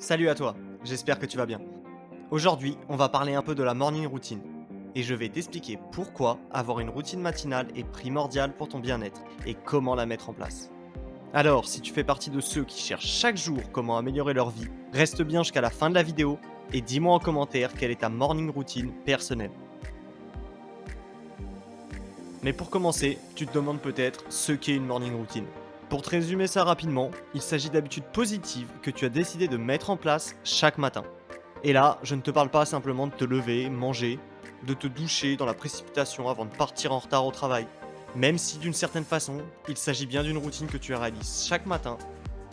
Salut à toi, j'espère que tu vas bien. Aujourd'hui, on va parler un peu de la morning routine. Et je vais t'expliquer pourquoi avoir une routine matinale est primordiale pour ton bien-être et comment la mettre en place. Alors, si tu fais partie de ceux qui cherchent chaque jour comment améliorer leur vie, reste bien jusqu'à la fin de la vidéo et dis-moi en commentaire quelle est ta morning routine personnelle. Mais pour commencer, tu te demandes peut-être ce qu'est une morning routine. Pour te résumer ça rapidement, il s'agit d'habitudes positives que tu as décidé de mettre en place chaque matin. Et là, je ne te parle pas simplement de te lever, manger, de te doucher dans la précipitation avant de partir en retard au travail. Même si d'une certaine façon, il s'agit bien d'une routine que tu réalises chaque matin,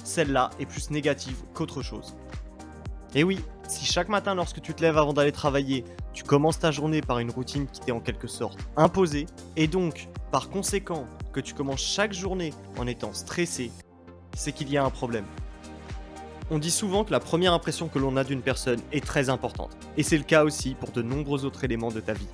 celle-là est plus négative qu'autre chose. Et oui, si chaque matin lorsque tu te lèves avant d'aller travailler, tu commences ta journée par une routine qui t'est en quelque sorte imposée, et donc, par conséquent, que tu commences chaque journée en étant stressé, c'est qu'il y a un problème. On dit souvent que la première impression que l'on a d'une personne est très importante, et c'est le cas aussi pour de nombreux autres éléments de ta vie.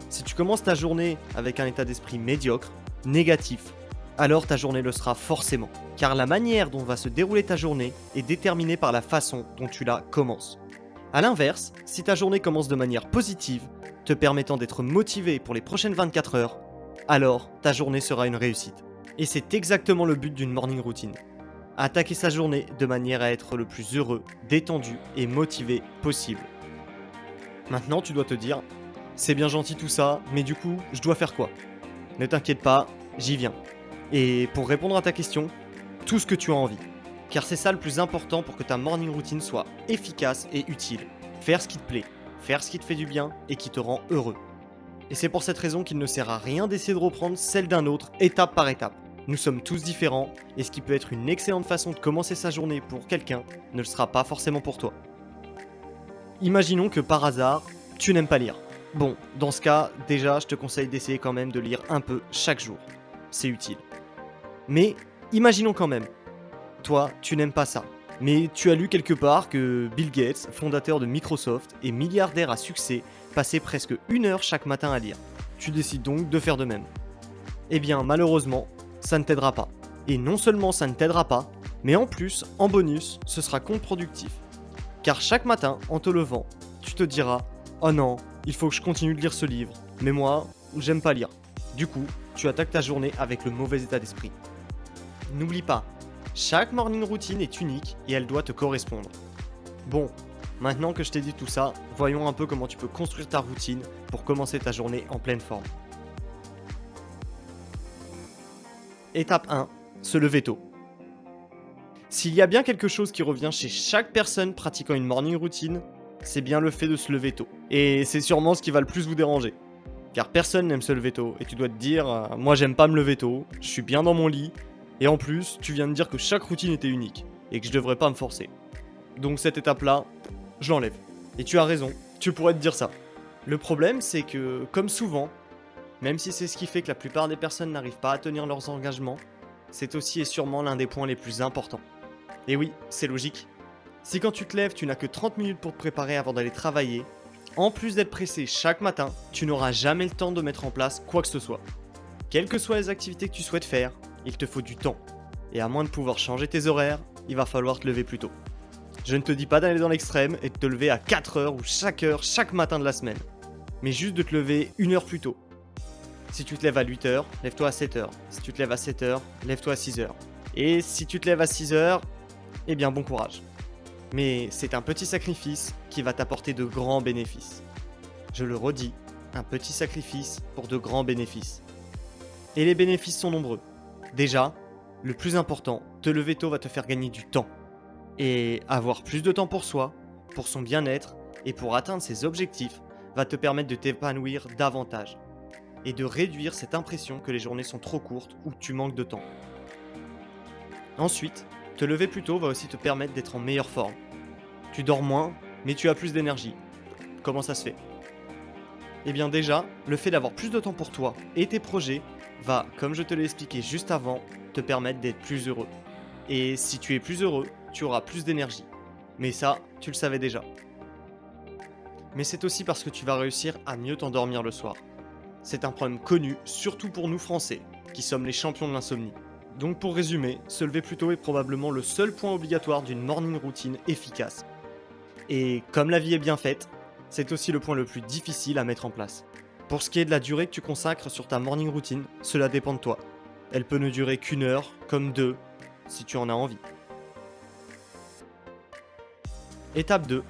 Si tu commences ta journée avec un état d'esprit médiocre, négatif, alors ta journée le sera forcément, car la manière dont va se dérouler ta journée est déterminée par la façon dont tu la commences. A l'inverse, si ta journée commence de manière positive, te permettant d'être motivé pour les prochaines 24 heures, alors ta journée sera une réussite. Et c'est exactement le but d'une morning routine. Attaquer sa journée de manière à être le plus heureux, détendu et motivé possible. Maintenant, tu dois te dire, c'est bien gentil tout ça, mais du coup, je dois faire quoi? Ne t'inquiète pas, j'y viens. Et pour répondre à ta question, tout ce que tu as envie. Car c'est ça le plus important pour que ta morning routine soit efficace et utile. Faire ce qui te plaît, faire ce qui te fait du bien et qui te rend heureux. Et c'est pour cette raison qu'il ne sert à rien d'essayer de reprendre celle d'un autre étape par étape. Nous sommes tous différents et ce qui peut être une excellente façon de commencer sa journée pour quelqu'un ne le sera pas forcément pour toi. Imaginons que par hasard, tu n'aimes pas lire. Bon, dans ce cas, déjà, je te conseille d'essayer quand même de lire un peu chaque jour. C'est utile. Mais imaginons quand même, toi, tu n'aimes pas ça. Mais tu as lu quelque part que Bill Gates, fondateur de Microsoft et milliardaire à succès, passait presque 1 heure chaque matin à lire. Tu décides donc de faire de même. Eh bien, malheureusement, ça ne t'aidera pas. Et non seulement ça ne t'aidera pas, mais en plus, en bonus, ce sera contre-productif. Car chaque matin, en te levant, tu te diras « Oh non, il faut que je continue de lire ce livre, mais moi, j'aime pas lire. » Du coup, tu attaques ta journée avec le mauvais état d'esprit. N'oublie pas, chaque morning routine est unique et elle doit te correspondre. Bon, maintenant que je t'ai dit tout ça, voyons un peu comment tu peux construire ta routine pour commencer ta journée en pleine forme. Étape 1, se lever tôt. S'il y a bien quelque chose qui revient chez chaque personne pratiquant une morning routine, c'est bien le fait de se lever tôt. Et c'est sûrement ce qui va le plus vous déranger. Car personne n'aime se lever tôt, et tu dois te dire, moi j'aime pas me lever tôt, je suis bien dans mon lit, et en plus, tu viens de dire que chaque routine était unique, et que je devrais pas me forcer. Donc cette étape-là, je l'enlève. Et tu as raison, tu pourrais te dire ça. Le problème, c'est que, comme souvent, même si c'est ce qui fait que la plupart des personnes n'arrivent pas à tenir leurs engagements, c'est aussi et sûrement l'un des points les plus importants. Et oui, c'est logique. Si quand tu te lèves, tu n'as que 30 minutes pour te préparer avant d'aller travailler, en plus d'être pressé chaque matin, tu n'auras jamais le temps de mettre en place quoi que ce soit. Quelles que soient les activités que tu souhaites faire, il te faut du temps. Et à moins de pouvoir changer tes horaires, il va falloir te lever plus tôt. Je ne te dis pas d'aller dans l'extrême et de te lever à 4 heures ou chaque heure chaque matin de la semaine. Mais juste de te lever 1 heure plus tôt. Si tu te lèves à 8 heures, lève-toi à 7 heures. Si tu te lèves à 7 heures, lève-toi à 6 heures. Et si tu te lèves à 6 heures, eh bien bon courage. Mais c'est un petit sacrifice qui va t'apporter de grands bénéfices. Je le redis, un petit sacrifice pour de grands bénéfices. Et les bénéfices sont nombreux. Déjà, le plus important, te lever tôt va te faire gagner du temps. Et avoir plus de temps pour soi, pour son bien-être et pour atteindre ses objectifs va te permettre de t'épanouir davantage. Et de réduire cette impression que les journées sont trop courtes ou que tu manques de temps. Ensuite, te lever plus tôt va aussi te permettre d'être en meilleure forme. Tu dors moins, mais tu as plus d'énergie. Comment ça se fait? Eh bien déjà, le fait d'avoir plus de temps pour toi et tes projets va, comme je te l'ai expliqué juste avant, te permettre d'être plus heureux. Et si tu es plus heureux, tu auras plus d'énergie. Mais ça, tu le savais déjà. Mais c'est aussi parce que tu vas réussir à mieux t'endormir le soir. C'est un problème connu, surtout pour nous Français, qui sommes les champions de l'insomnie. Donc pour résumer, se lever plus tôt est probablement le seul point obligatoire d'une morning routine efficace. Et comme la vie est bien faite, c'est aussi le point le plus difficile à mettre en place. Pour ce qui est de la durée que tu consacres sur ta morning routine, cela dépend de toi. Elle peut ne durer qu'une heure, comme deux, si tu en as envie. Étape 2.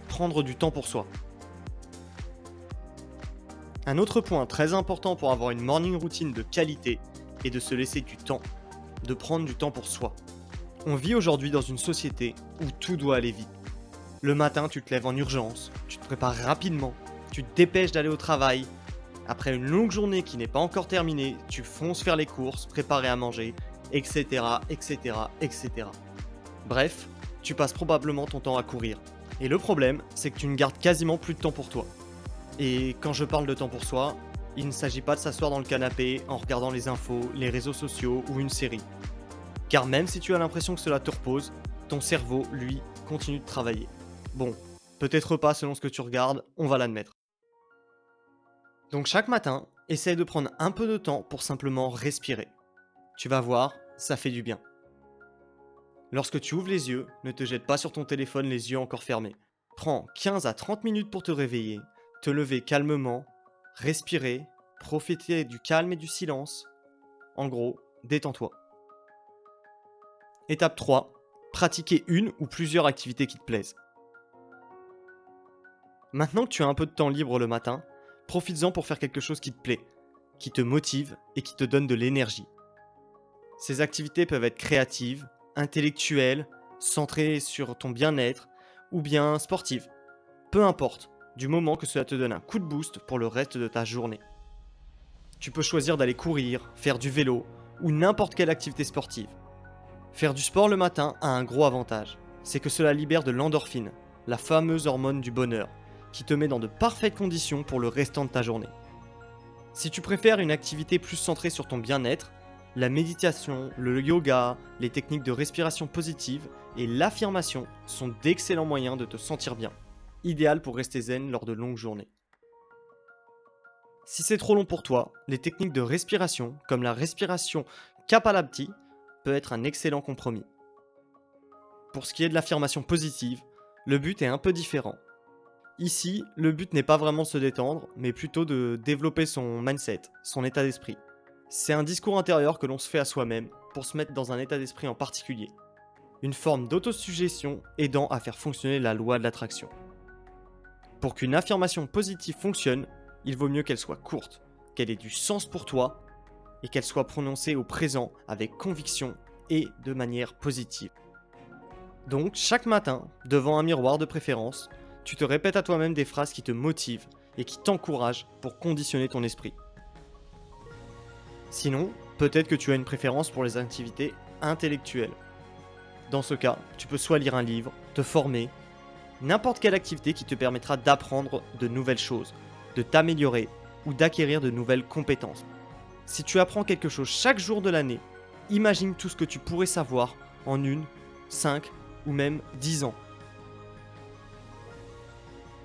Prendre du temps pour soi. Un autre point très important pour avoir une morning routine de qualité est de se laisser du temps, de prendre du temps pour soi. On vit aujourd'hui dans une société où tout doit aller vite. Le matin, tu te lèves en urgence, tu te prépares rapidement, tu te dépêches d'aller au travail. Après une longue journée qui n'est pas encore terminée, tu fonces faire les courses, préparer à manger, etc., etc., etc. Bref, tu passes probablement ton temps à courir. Et le problème, c'est que tu ne gardes quasiment plus de temps pour toi. Et quand je parle de temps pour soi, il ne s'agit pas de s'asseoir dans le canapé en regardant les infos, les réseaux sociaux ou une série. Car même si tu as l'impression que cela te repose, ton cerveau, lui, continue de travailler. Bon, peut-être pas selon ce que tu regardes, on va l'admettre. Donc chaque matin, essaye de prendre un peu de temps pour simplement respirer. Tu vas voir, ça fait du bien. Lorsque tu ouvres les yeux, ne te jette pas sur ton téléphone les yeux encore fermés. Prends 15 à 30 minutes pour te réveiller, te lever calmement, respirer, profiter du calme et du silence. En gros, détends-toi. Étape 3. Pratiquer une ou plusieurs activités qui te plaisent. Maintenant que tu as un peu de temps libre le matin, profites-en pour faire quelque chose qui te plaît, qui te motive et qui te donne de l'énergie. Ces activités peuvent être créatives, intellectuelles, centrées sur ton bien-être ou bien sportives. Peu importe, du moment que cela te donne un coup de boost pour le reste de ta journée. Tu peux choisir d'aller courir, faire du vélo ou n'importe quelle activité sportive. Faire du sport le matin a un gros avantage, c'est que cela libère de l'endorphine, la fameuse hormone du bonheur, qui te met dans de parfaites conditions pour le restant de ta journée. Si tu préfères une activité plus centrée sur ton bien-être, la méditation, le yoga, les techniques de respiration positive et l'affirmation sont d'excellents moyens de te sentir bien, idéal pour rester zen lors de longues journées. Si c'est trop long pour toi, les techniques de respiration, comme la respiration Kapalabhati, peut être un excellent compromis. Pour ce qui est de l'affirmation positive, le but est un peu différent. Ici, le but n'est pas vraiment de se détendre, mais plutôt de développer son mindset, son état d'esprit. C'est un discours intérieur que l'on se fait à soi-même pour se mettre dans un état d'esprit en particulier. Une forme d'autosuggestion aidant à faire fonctionner la loi de l'attraction. Pour qu'une affirmation positive fonctionne, il vaut mieux qu'elle soit courte, qu'elle ait du sens pour toi et qu'elle soit prononcée au présent avec conviction et de manière positive. Donc, chaque matin, devant un miroir de préférence, tu te répètes à toi-même des phrases qui te motivent et qui t'encouragent pour conditionner ton esprit. Sinon, peut-être que tu as une préférence pour les activités intellectuelles. Dans ce cas, tu peux soit lire un livre, te former, n'importe quelle activité qui te permettra d'apprendre de nouvelles choses, de t'améliorer ou d'acquérir de nouvelles compétences. Si tu apprends quelque chose chaque jour de l'année, imagine tout ce que tu pourrais savoir en 1, 5 ou même 10 ans.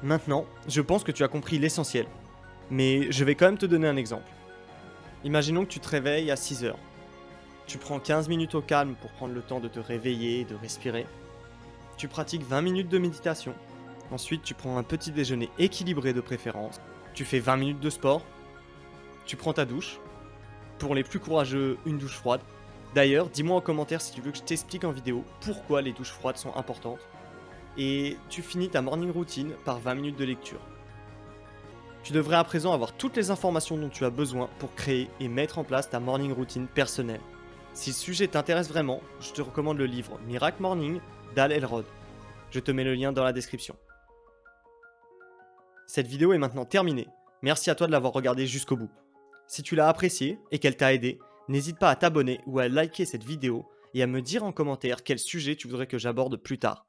Maintenant, je pense que tu as compris l'essentiel, mais je vais quand même te donner un exemple. Imaginons que tu te réveilles à 6 heures. Tu prends 15 minutes au calme pour prendre le temps de te réveiller et de respirer. Tu pratiques 20 minutes de méditation. Ensuite, tu prends un petit déjeuner équilibré de préférence. Tu fais 20 minutes de sport. Tu prends ta douche. Pour les plus courageux, une douche froide. D'ailleurs, dis-moi en commentaire si tu veux que je t'explique en vidéo pourquoi les douches froides sont importantes. Et tu finis ta morning routine par 20 minutes de lecture. Tu devrais à présent avoir toutes les informations dont tu as besoin pour créer et mettre en place ta morning routine personnelle. Si le sujet t'intéresse vraiment, je te recommande le livre Miracle Morning d'Hal Elrod. Je te mets le lien dans la description. Cette vidéo est maintenant terminée. Merci à toi de l'avoir regardée jusqu'au bout. Si tu l'as appréciée et qu'elle t'a aidé, n'hésite pas à t'abonner ou à liker cette vidéo et à me dire en commentaire quel sujet tu voudrais que j'aborde plus tard.